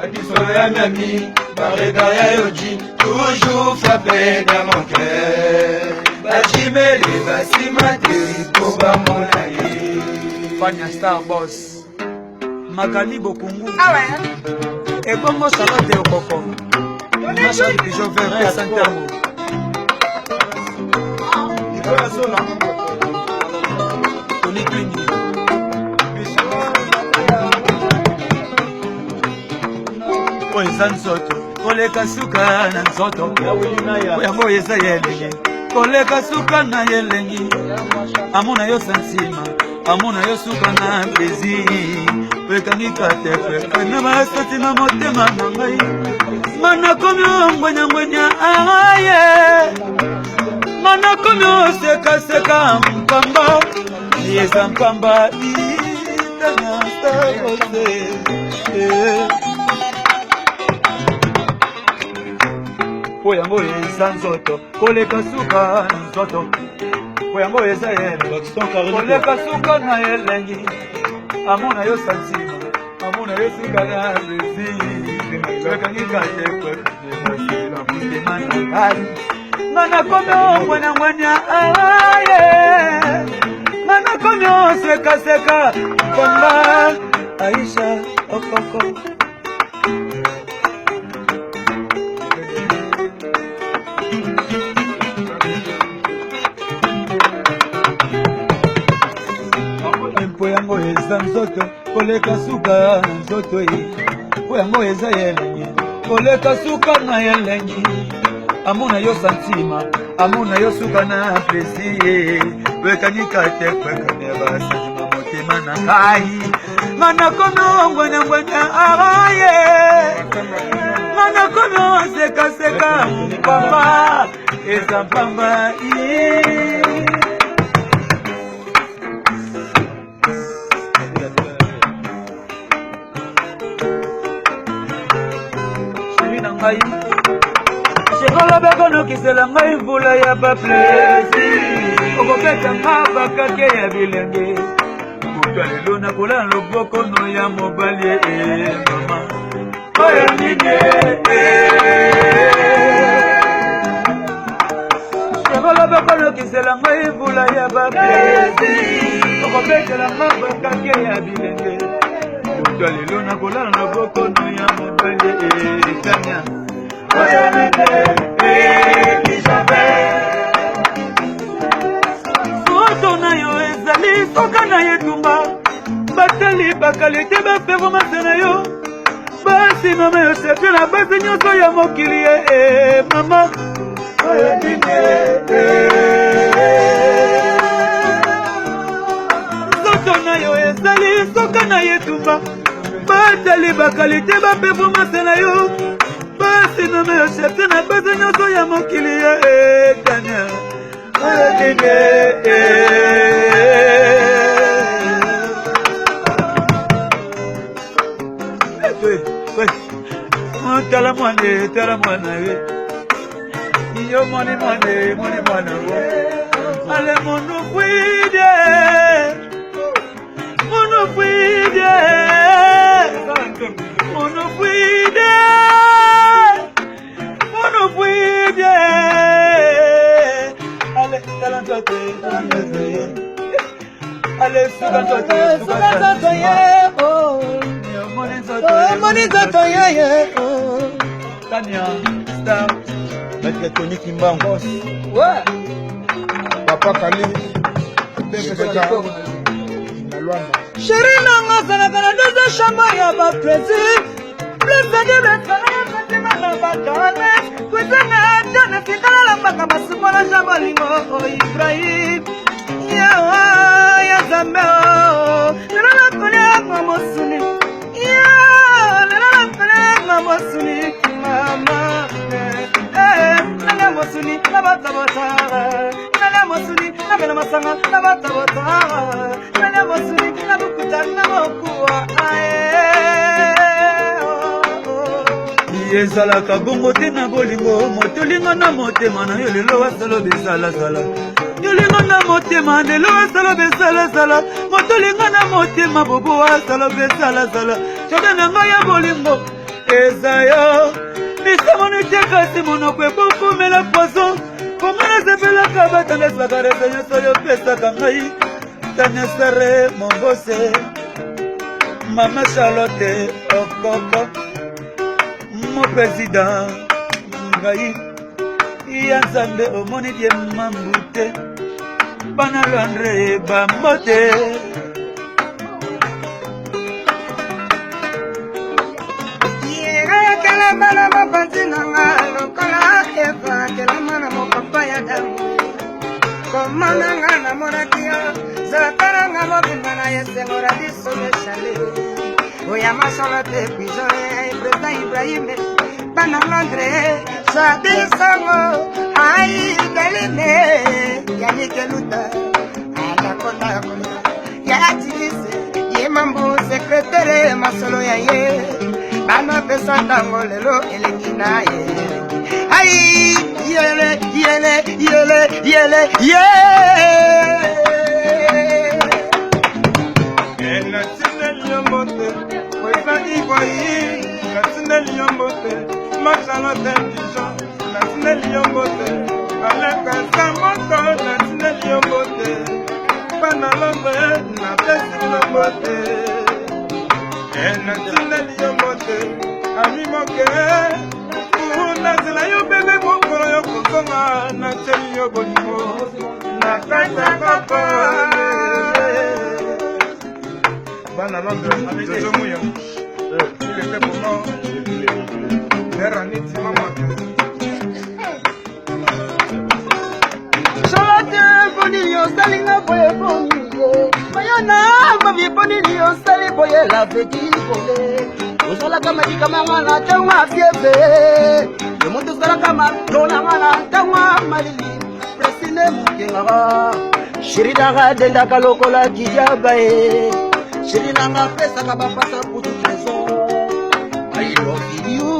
un ami, Baregaya Yoji, toujours frappé dans mon cœur. Bajimele, Basimati, Boba Monaï. Fania Star Boss, Magali Bokungu. Ah ouais? Et comment ça va te Okoko? Machari Pigeon Vert, Père Santiago. Nicolas Sola. Tony Klini. Oeza nzoto koleka suka na nzoto oyango eza ya elengi koleka suka na elengi amona yo sansima amona yo suka na plaisir pekangika te na basati na motema na ngai mana komi ongwenyangwenya aye mana komi osekaseka mpamba eza mpamba itanyastakose Oyango eza nzoto koleka suka na nzoto oyango eza elengi koleka suka na elengi amona yo santima amona yo suka na plaisir pekangika te kwebasila motema na ngai ngana komi ongwenyangwenya aye ngana komi osekaseka mpamba Aisha Okoko Poyango eza nzoto koleka suka na nzoto poyango eza elengi koleka suka na elengi amona yo santima amona yo suka na plaisir wekanika te kwekane basantima motema na ngai ngana komi ongwenyangwenya aye ngana komi osekaseka mpamba eza mpamba Shekala bekono kisela ngai mvula ya baplesi okobeta nga bakake ya bilenge kutwa lelo nakola loboko no ya mobali mama oyo nini Shekala bekono kisela ngai mvula ya baplesi okobeta nga bakake ya bilenge kutwa lelo nakola loboko no ya mobali tanya Foto na yo ezali soka na yetumba batali bakalite bafevomase na yo basi mama yo sepe na basi nyonso ya mokili mama Foto na yo ezali soka na yetumba batali bakalite bafevomase na yo basi mama yo sepe na basi nyonso ya mokili tanya tala mwana we iyo mwana we ale mono fuide Ale suka toto ye moni toto ye Tania Star Maître Tony Kimbango ouais Papa Kali Chéri nanga zalaka na doza shamba ya ba plaisir Plaisir de fatima na bakane Kwezana dana fikala la mbaka basumona shamba lingo Ibrahim ya zambe Nana kole ngomosuni Nana kole ngomosuni Mama Nana mosuni nabatabota Nana mosuni nabela masanga nabatabota Nana mosuni nabukuta nabokuwa Ezalaka bongo te na bolingo motolinga na motema na yo lelo wasalo bezalazala yolinga na motema lelo wasalo bezalazala motolinga na motema bobo wasalo bezalazala chobe na ngai ya bolingo ezayo bisamoni tekasi monoko ebokomela poison komona sepelaka batandesaka rezo nyonso yo pesaka ngai tanesere mombose mama Charlotte okoko mon président ngai ya nzambe omoni die mambute bana Londre bambote Bana mapanzi nanga lokola eva kelama na mopapa ya damu komana nga na monakia zakaranga mobimba na yesengo la biso meshale oya masala te pizo president Ibrahim bana Londres sabisango ai galine yanikeluta anakonda konda ya atilise ye mambo secrétaire masolo ya ye bana pesa tango lelo elengi na ye ai yele yele yele yele ye ena tineli yombote wena ivoyi na tineli yombote masala tendijon na tineli yombote aleka samoto na tineli yombote bana Londres na pesi yombote ena tineli yombote ami moke nazela yo bebe mokolo yo kozonga na teli yo bonimo na kata papa bana Londres Jojo Muyo il était pour moi Veraniti mama Charlotte boni yo salinga boye boni mayona mavi boni yo sali boye la vedi bole osala kama dikamanga na tangwa fieve le moto sala kama dona ngana tangwa malili presine mukenga shirida denda kalokola kijabae shirina nga pesa ka bapasa pour toute raison I love you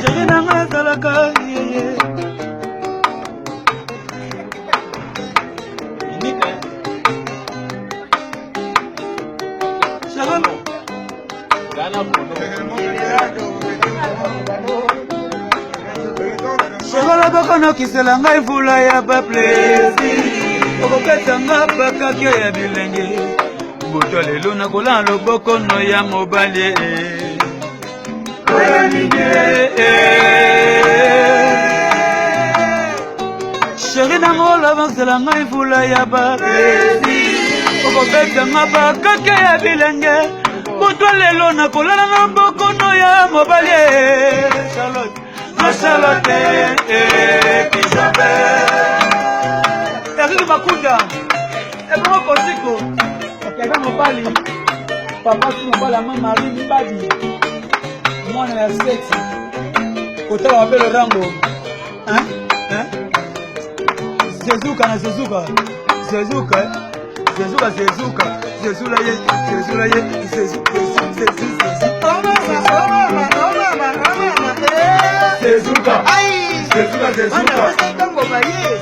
shirina nga zalaka yeye Shekala baka na kisela ngai vula ya ba plaisir okoketa nga bakaki ya bilenge buto lelo na kola loboko no ya mobali Sheri na ngola baksela ngai vula ya ba plaisir okoketa nga bakaki ya bilenge buto lelo na kola loboko no ya mobali Charlotte Charlotte Isabelle Eric Makunda Ebro Kosiko Okega mobali Papa si mobali ama Marie Mibadi Mwana ya sexy Kota wabelo rango Zezuka na Zezuka Zezuka Zezuka Zezuka Zezula ye Zezula ye Zezuka Zezuka ai Zezuka Zezuka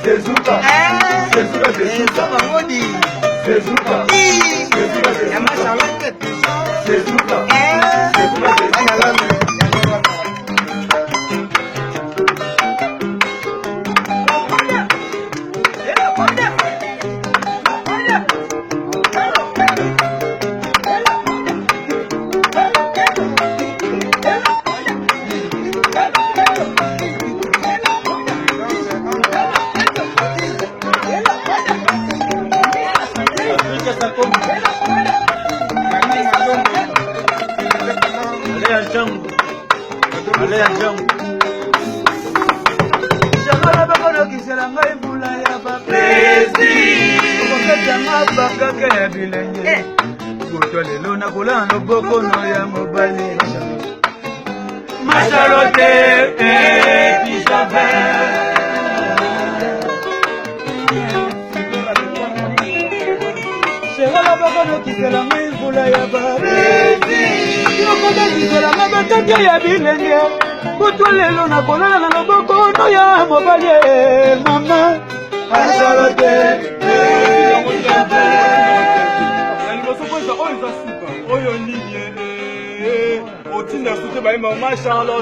Zezuka Zezuka mamoni Zezuka ya Charlotte Zezuka Allez, Anjango. Shakala bakono kisela ngai vula ya ba plaisir. Okoketa nga bakake ya bilenge. Buto lelo na kola loboko no ya mobali. Ma Charlotte Isabelle. Shakala bakono kisela ngai vula ya ba plaisir. Okoketa nga bakake ya bilenge. Buto lelo na kola na loboko no ya mobali. Mama, Ma Charlotte oyo eza suka oyo nini otinda su te bayemba ma Charlotte